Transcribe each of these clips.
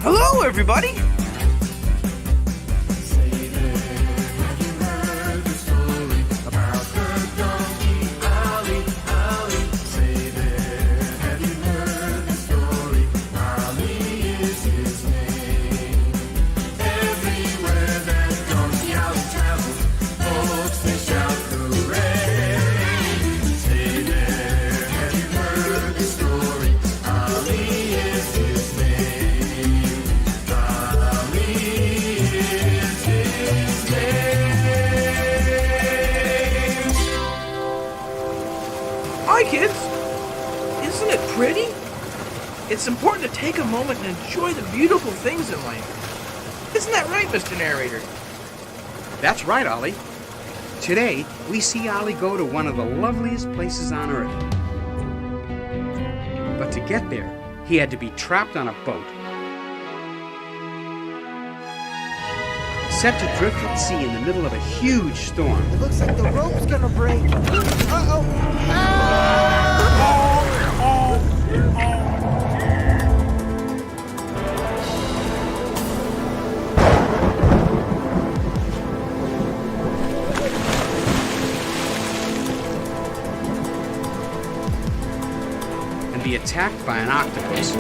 Hello, everybody! Hi, kids! Isn't it pretty? It's important to take a moment and enjoy the beautiful things in life. Isn't that right, Mr. Narrator? That's right, Ollie. Today, we see Ollie go to one of the loveliest places on Earth. But to get there, he had to be trapped on a boat, set to drift at sea in the middle of a huge storm. It looks like the rope's gonna break. Uh-oh. And be attacked by an octopus.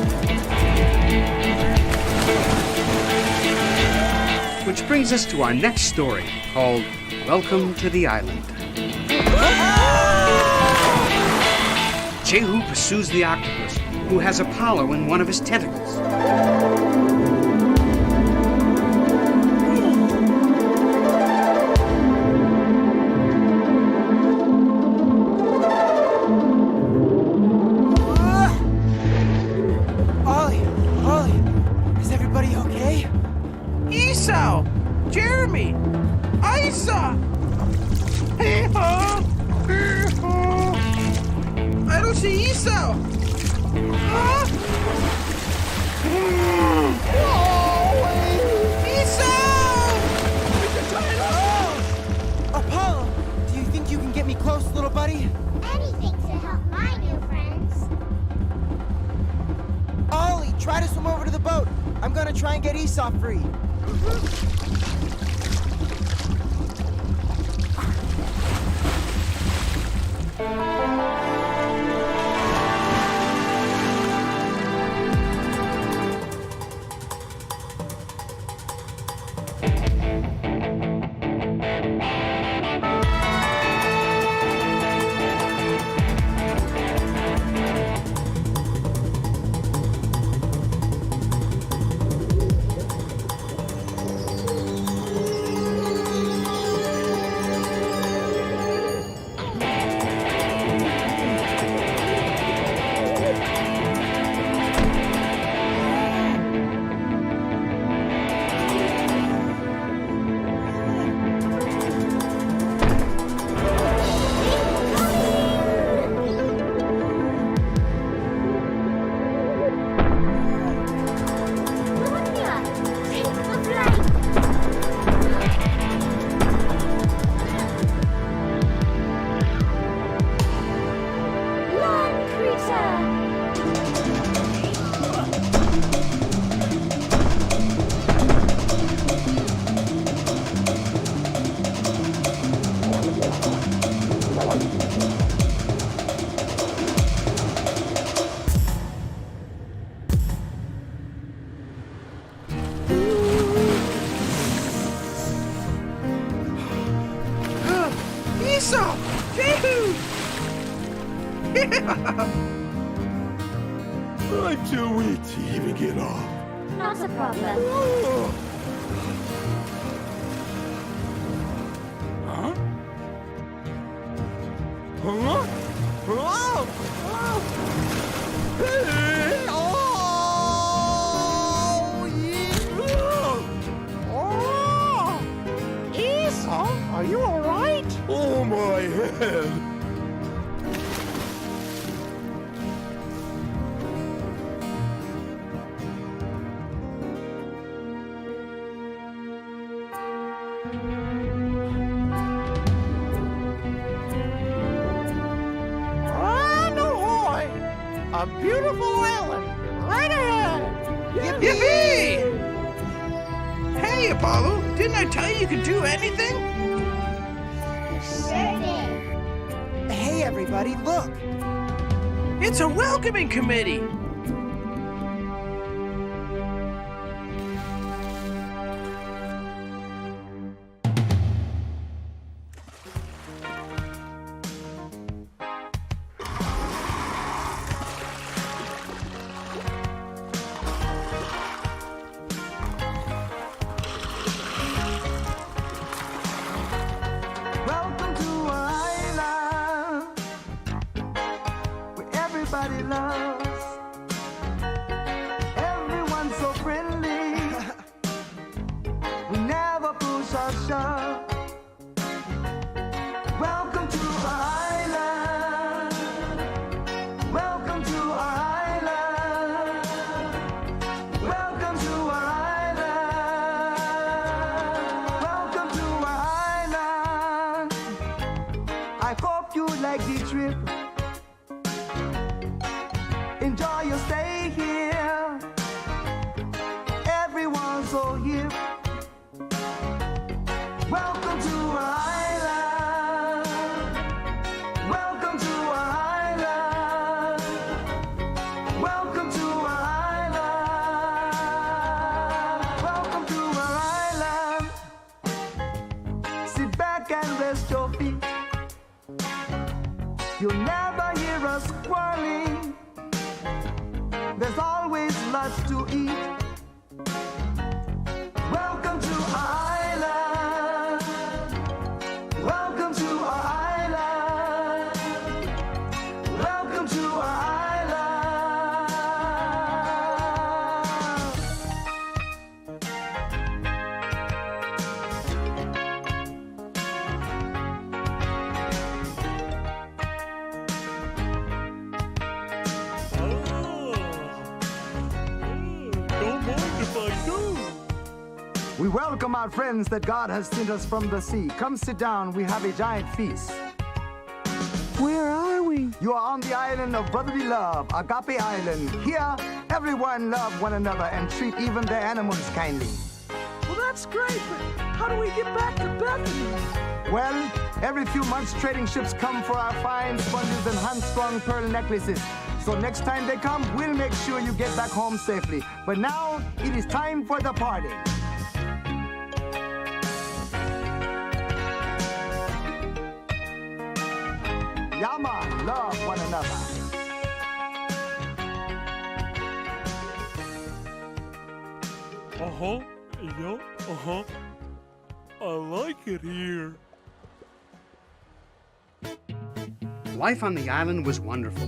Which brings us to our next story, called Welcome to the Island. Jehu pursues the octopus, who has Apollo in one of his tentacles. Ollie, is everybody okay? Esau! Jeremy! Isa! Hee-haw! Hee-haw! I don't see Esau! Huh? Esau! Apollo, do you think you can get me close, little buddy? Anything to help my new friends. Ollie, try to swim over to the boat. I'm gonna try and get Esau free. Esau! Jehu! I'm too weak to even get off. Not a problem. Huh? Huh? Oh! Oh! Hey! Oh! Yeah! Oh! Esau, are you alright? Oh, my head! A beautiful island right ahead. Yippee! Yippee! Hey, Apollo, didn't I tell you could do anything? Sure did. Hey, everybody, look! It's a welcoming committee. Welcome to our island, where everybody loves. Everyone's so friendly. We never push or shove. Welcome to our island. Welcome to our island. Welcome to our island. Welcome to our island. I hope you like the trip. Enjoy your stay here. Everyone's so hip. Welcome to our island. Welcome to our island. Welcome to our island. Welcome to our island. Sit back and rest your feet. You'll never hear us quarreling. There's always lots to eat. Welcome to our island. Welcome to our island. Welcome to our Don't mind if I do. We welcome our friends that God has sent us from the sea. Come sit down, we have a giant feast. Where are we? You are on the island of brotherly love, Agape Island. Here, everyone love one another and treat even their animals kindly. Well, that's great, but how do we get back to Bethany? Well, every few months trading ships come for our fine sponges and hand-strung pearl necklaces. So next time they come, we'll make sure you get back home safely. But now, it is time for the party. Yama, love one another. Uh-huh. Yeah, uh-huh. I like it here. Life on the island was wonderful,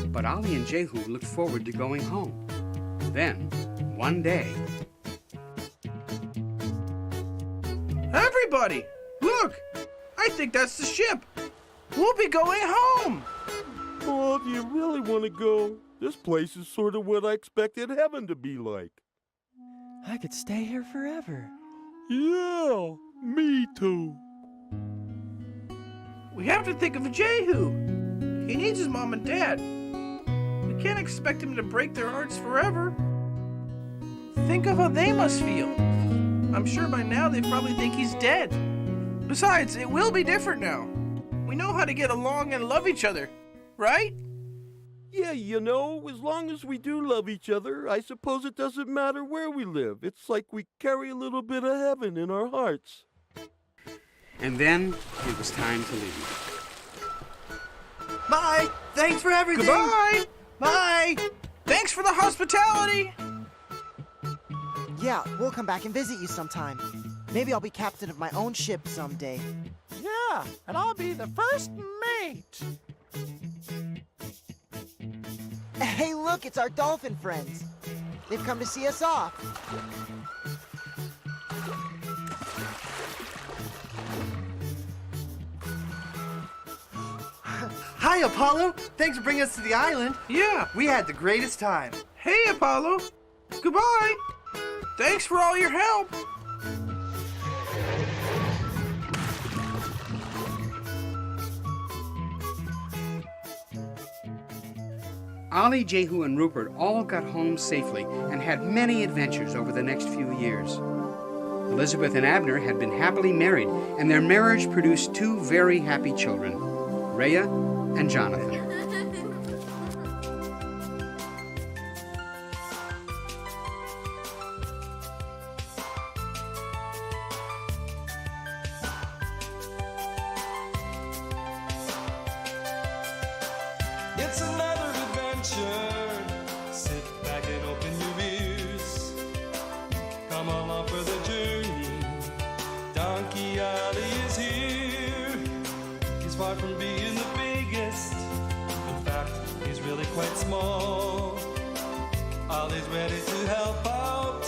but Ollie and Jehu looked forward to going home. Then, one day, Everybody, look! I think that's the ship. We'll be going home. Oh, do you really want to go? This place is sort of what I expected heaven to be like. I could stay here forever. Yeah, me too. We have to think of Jehu. He needs his mom and dad. We can't expect him to break their hearts forever. Think of how they must feel. I'm sure by now they probably think he's dead. Besides, it will be different now. We know how to get along and love each other, right? Yeah, you know, as long as we do love each other, I suppose it doesn't matter where we live. It's like we carry a little bit of heaven in our hearts. and then it was time to leave. Bye. Thanks for everything. Goodbye. Bye. Thanks for the hospitality. Yeah, we'll come back and visit you sometime. Maybe I'll be captain of my own ship someday. Yeah, and I'll be the first mate. Hey, look, it's our dolphin friends. They've come to see us off. Hi, Apollo. Thanks for bringing us to the island. Yeah. We had the greatest time. Hey, Apollo. Goodbye. Thanks for all your help. Ollie, Jehu, and Rupert all got home safely and had many adventures over the next few years. Elizabeth and Abner had been happily married, and their marriage produced two very happy children, Rhea and Jonathan. It's another adventure. Sit back and open your ears. Come along for the journey. Donkey Ollie is here. He's far from being the biggest. In fact, he's really quite small. Ollie's ready to help out.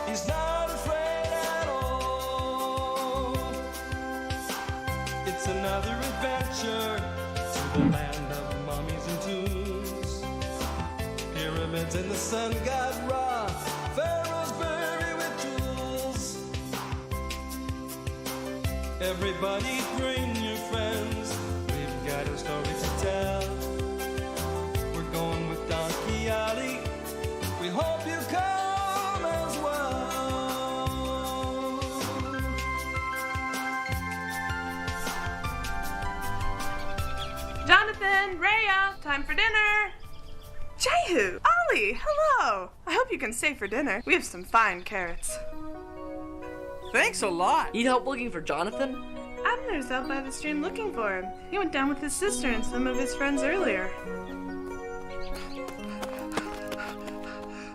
He's not afraid at all. It's another adventure to the land of mummies and tombs. Pyramids and the sun god Ra. Pharaohs buried with jewels. Everybody bring your friends. We've got a story to tell. We're going with Donkey Ollie. We hope you come as well. Jonathan, Rhea, time for dinner. Jehu, Ollie, hello. I hope you can stay for dinner. We have some fine carrots. Thanks a lot. Need help looking for Jonathan? Abner's out by the stream looking for him. He went down with his sister and some of his friends earlier.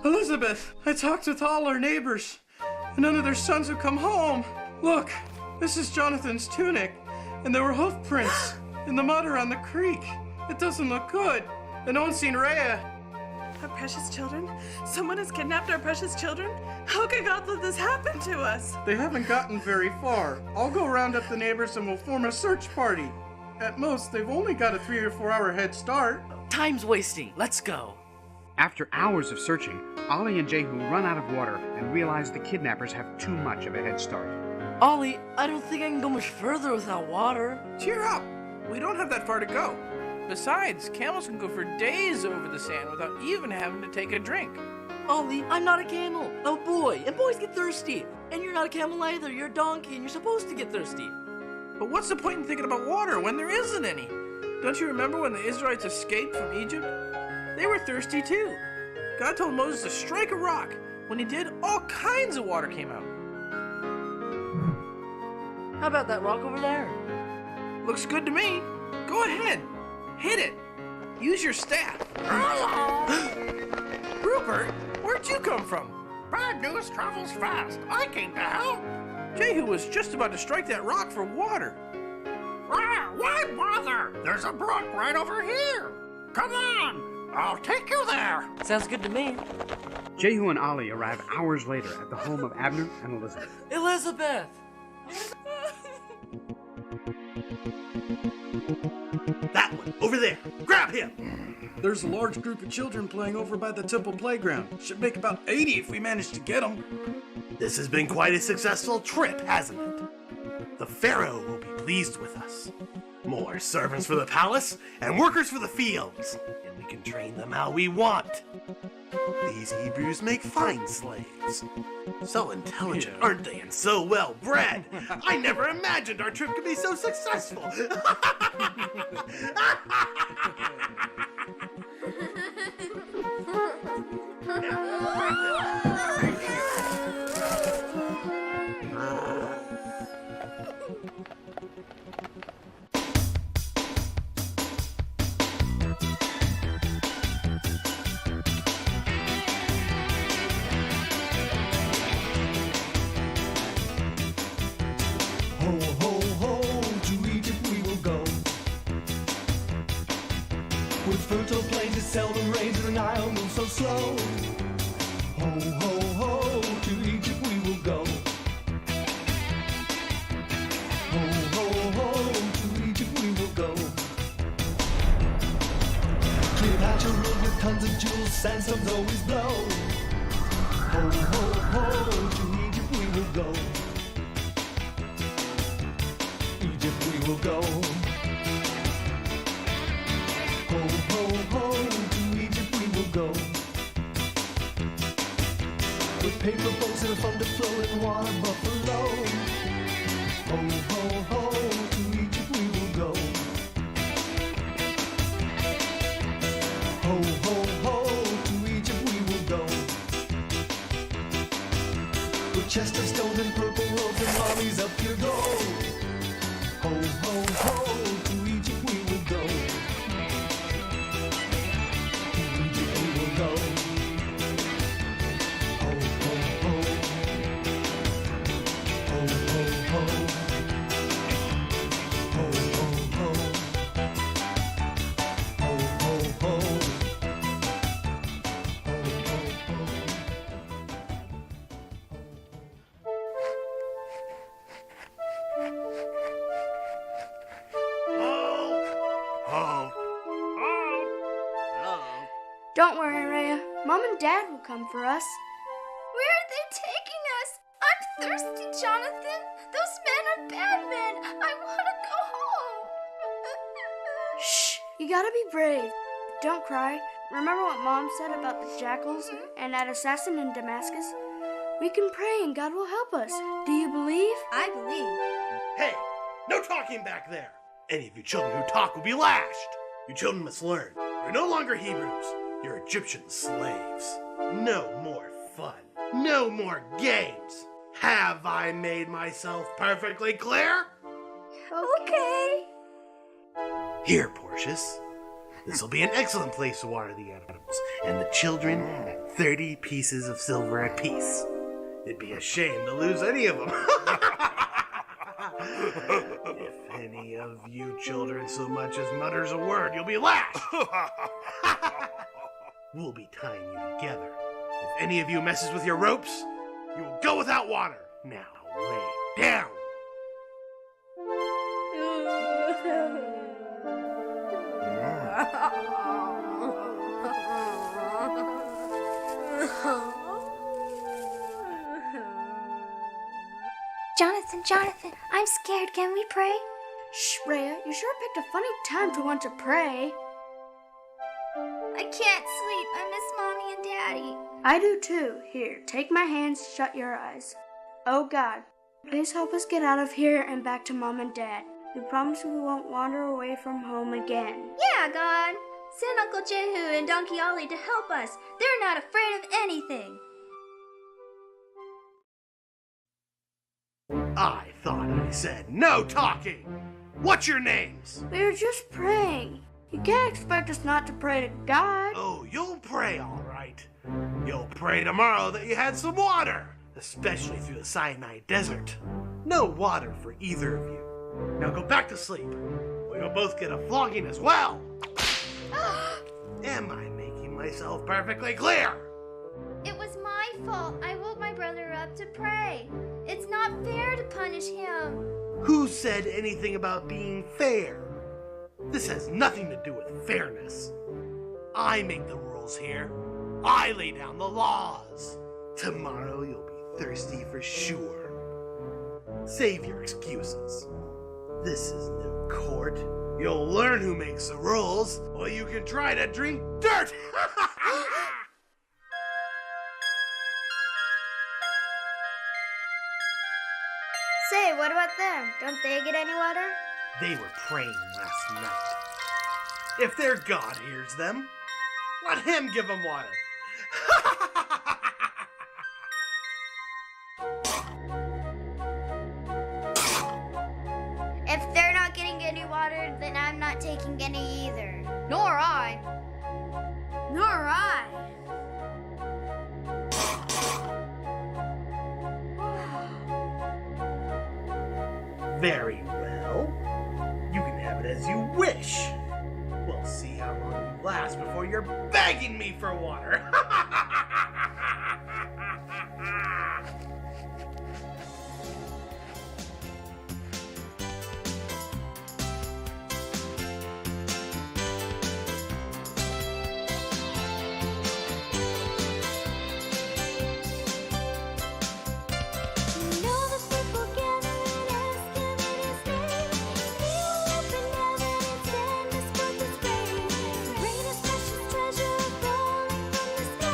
Elizabeth, I talked with all our neighbors, and none of their sons have come home. Look, this is Jonathan's tunic, and there were hoof prints in the mud around the creek. It doesn't look good. And no one's seen Rhea. Our precious children? Someone has kidnapped our precious children? How could God let this happen to us? They haven't gotten very far. I'll go round up the neighbors and we'll form a search party. At most, they've only got a 3 or 4 hour head start. Time's wasting. Let's go. After hours of searching, Ollie and Jehu run out of water and realize the kidnappers have too much of a head start. Ollie, I don't think I can go much further without water. Cheer up. We don't have that far to go. Besides, camels can go for days over the sand without even having to take a drink. Ollie, I'm not a camel. I'm a boy, and boys get thirsty. And you're not a camel either. You're a donkey, and you're supposed to get thirsty. But what's the point in thinking about water when there isn't any? Don't you remember when the Israelites escaped from Egypt? They were thirsty too. God told Moses to strike a rock. When he did, all kinds of water came out. How about that rock over there? Looks good to me. Go ahead. Hit it. Use your staff. Rupert, where'd you come from? Bad news travels fast. I came to help. Jehu was just about to strike that rock for water. Why bother? There's a brook right over here. Come on. I'll take you there. Sounds good to me. Jehu and Ollie arrive hours later at the home of Abner and Elizabeth. Elizabeth! That one, over there. Grab him. There's a large group of children playing over by the temple playground. Should make about 80 if we manage to get them. This has been quite a successful trip, hasn't it? The Pharaoh will be pleased with us. More servants for the palace and workers for the fields. And we can train them how we want. These Hebrews make fine slaves. So intelligent, aren't they? And so well bred. I never imagined our trip could be so successful. Ho, ho, ho, to Egypt we will go. With fertile plains that seldom rains and the Nile moves so slow. Ho, ho, ho, to Egypt we will go. Ho, ho, ho, to Egypt we will go. Cleopatra ruled with tons of jewels, sandstorms always blow. Ho, ho, ho, to Egypt we will go. Egypt we will go. Ho, ho, ho, to Egypt we will go. With paper proposing from the flowing water buffalo. Ho, ho, ho, to Egypt we will go. Ho, ho, ho, to Egypt we will go. With chests of stone and purple robes and armies up your go. Ho, ho, ho, to Egypt we will go. To Egypt we will go. Ho, ho, ho. Ho, ho, ho. Ho, ho, ho. Ho, ho, ho. Don't worry, Rhea. Mom and Dad will come for us. Where are they taking us? I'm thirsty, Jonathan. Those men are bad men. I want to go home. Shh! You gotta be brave. Don't cry. Remember what Mom said about the jackals and that assassin in Damascus? We can pray and God will help us. Do you believe? I believe. Hey, no talking back there. Any of you children who talk will be lashed. You children must learn. You're no longer Hebrews. You're Egyptian slaves. No more fun. No more games. Have I made myself perfectly clear? Okay. Here, Porcius. This will be an excellent place to water the animals, and the children at 30 pieces of silver apiece. It'd be a shame to lose any of them. If any of you children so much as mutters a word, you'll be lashed. We'll be tying you together. If any of you messes with your ropes, you will go without water. Now lay down. Jonathan, I'm scared. Can we pray? Shh, Rhea, you sure picked a funny time to want to pray. I can't sleep. I miss Mommy and Daddy. I do too. Here, take my hands, shut your eyes. Oh God, please help us get out of here and back to Mom and Dad. We promise we won't wander away from home again. Yeah, God. Send Uncle Jehu and Donkey Ollie to help us. They're not afraid of anything. I thought I said no talking. What's your names? We were just praying. You can't expect us not to pray to God. Oh, you'll pray all right. You'll pray tomorrow that you had some water, especially through the Sinai desert. No water for either of you. Now go back to sleep. We'll both get a flogging as well. Am I making myself perfectly clear? It was my fault. I woke my brother up to pray. It's not fair to punish him. Who said anything about being fair? This has nothing to do with fairness. I make the rules here. I lay down the laws. Tomorrow you'll be thirsty for sure. Save your excuses. This is no court. You'll learn who makes the rules, or you can try to drink dirt! Say, what about them? Don't they get any water? They were praying last night. If their God hears them, let him give them water. If they're not getting any water, then I'm not taking any either. Nor I. Nor I. Very well. You can have it as you wish. We'll see how long you last before you're begging me for water. Treasure falling from the sky.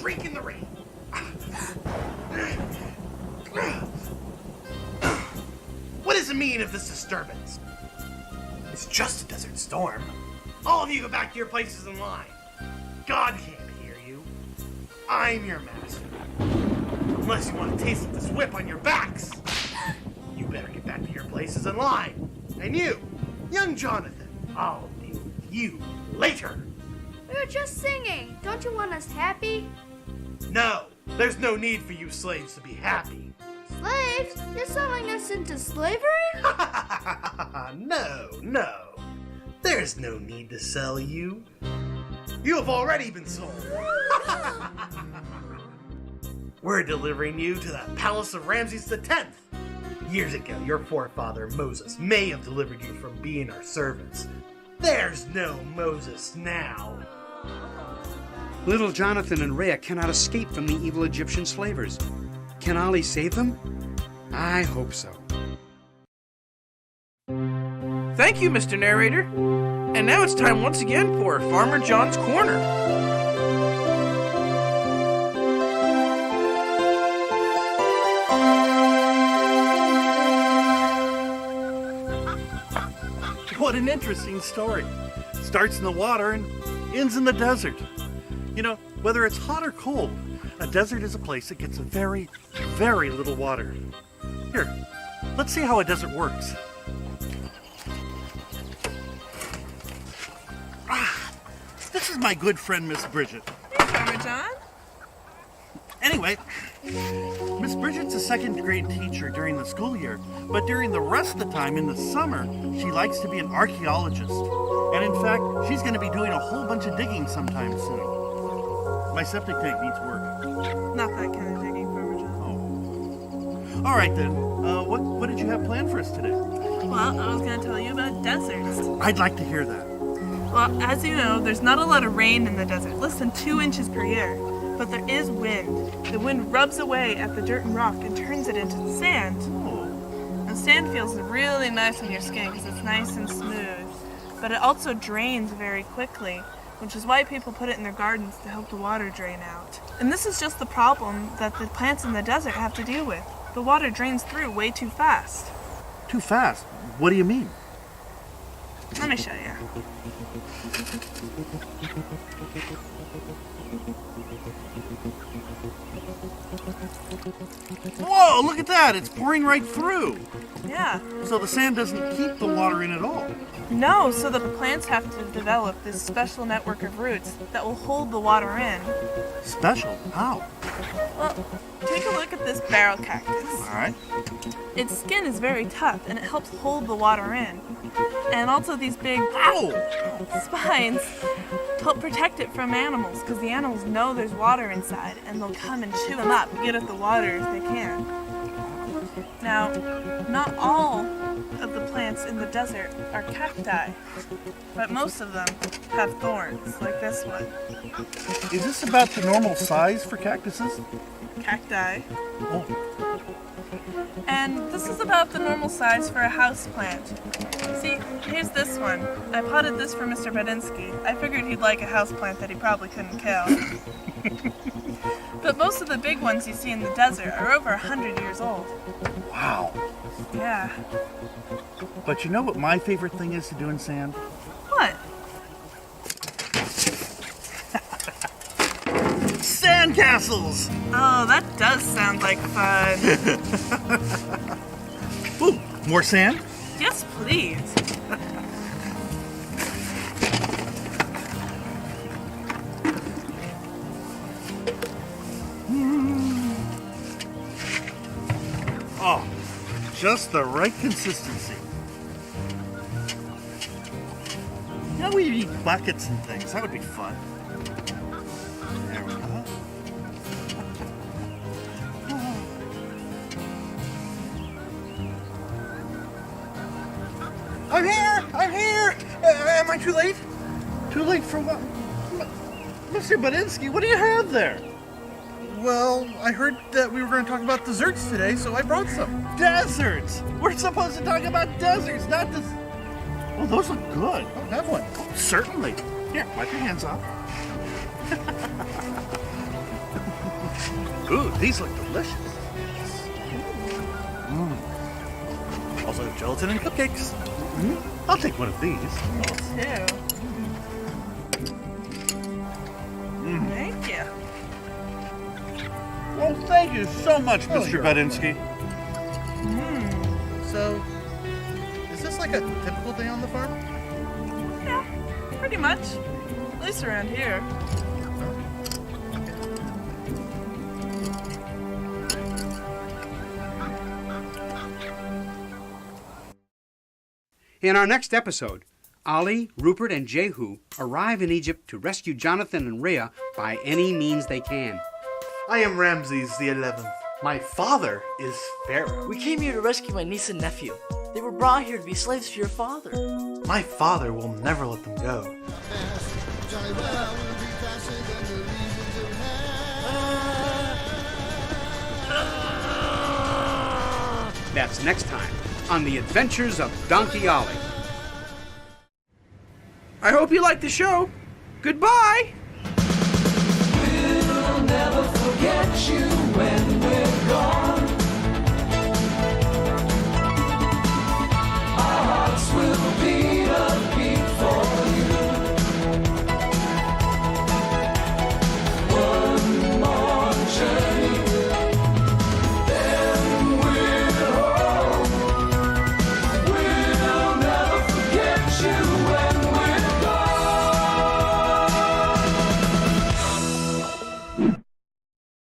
drink in the rain. What does it mean of this disturbance? It's just a desert storm. All of you go back to your places in line. God can't hear you. I'm your master. Unless you want to taste of this whip on your backs. You better get back to your places in line. And you, young Jonathan, I'll deal with you later. We were just singing. Don't you want us happy? No, there's no need for you slaves to be happy. Slaves? You're selling us into slavery? No. There's no need to sell you. You have already been sold. We're delivering you to the palace of Ramses X. Years ago, your forefather Moses may have delivered you from being our servants. There's no Moses now. Little Jonathan and Rhea cannot escape from the evil Egyptian slavers. Can Ollie save them? I hope so. Thank you, Mr. Narrator. And now it's time once again for Farmer John's Corner. What an interesting story. Starts in the water and ends in the desert. You know, whether it's hot or cold, a desert is a place that gets very, very little water. Here, let's see how a desert works. This is my good friend, Miss Bridget. Hey, Farmer John. Anyway, Miss Bridget's a second grade teacher during the school year, but during the rest of the time in the summer, she likes to be an archaeologist. And in fact, she's going to be doing a whole bunch of digging sometime soon. My septic tank needs work. Not that kind of digging, Farmer John. Oh. All right then. What did you have planned for us today? Well, I was going to tell you about deserts. I'd like to hear that. Well, as you know, there's not a lot of rain in the desert, less than 2 inches per year. But there is wind. The wind rubs away at the dirt and rock and turns it into sand. Now, sand feels really nice on your skin because it's nice and smooth. But it also drains very quickly, which is why people put it in their gardens to help the water drain out. And this is just the problem that the plants in the desert have to deal with. The water drains through way too fast. Too fast? What do you mean? Let me show you. Whoa, look at that! It's pouring right through! Yeah. So the sand doesn't keep the water in at all. No, so the plants have to develop this special network of roots that will hold the water in. Special? How? Well, take a look at this barrel cactus. All right. Its skin is very tough and it helps hold the water in. And also these big spines help protect it from animals because the animals know there's water inside and they'll come and chew them up and get at the water if they can. Now, not all of the plants in the desert are cacti, but most of them have thorns, like this one. Is this about the normal size for cactuses? Cacti. Oh. And this is about the normal size for a house plant. See, here's this one. I potted this for Mr. Bedinsky. I figured he'd like a house plant that he probably couldn't kill. But most of the big ones you see in the desert are over 100 years old. Wow. Yeah. But you know what my favorite thing is to do in sand? What? Sandcastles! Oh, that does sound like fun. Ooh, more sand? Yes, please. Oh, just the right consistency. You know, we need buckets and things. That would be fun. There we go. I'm here! I'm here! Am I too late? Too late for what? Mr. Bedinsky, what do you have there? Well, I heard that we were going to talk about desserts today, so I brought some. Deserts! We're supposed to talk about deserts, not this. Well, those look good. I'll have one. Certainly. Here, wipe your hands off. Ooh, these look delicious. Also, gelatin and cupcakes. I'll take one of these. Too. Thank you. Well, thank you so much, Mr. Bedinsky. So, is this like a typical day on the farm? Yeah, pretty much. At least around here. In our next episode, Ollie, Rupert, and Jehu arrive in Egypt to rescue Jonathan and Rhea by any means they can. I am Ramses the 11th. My father is Pharaoh. We came here to rescue my niece and nephew. They were brought here to be slaves for your father. My father will never let them go. That's next time on The Adventures of Donkey Ollie. I hope you liked the show. Goodbye!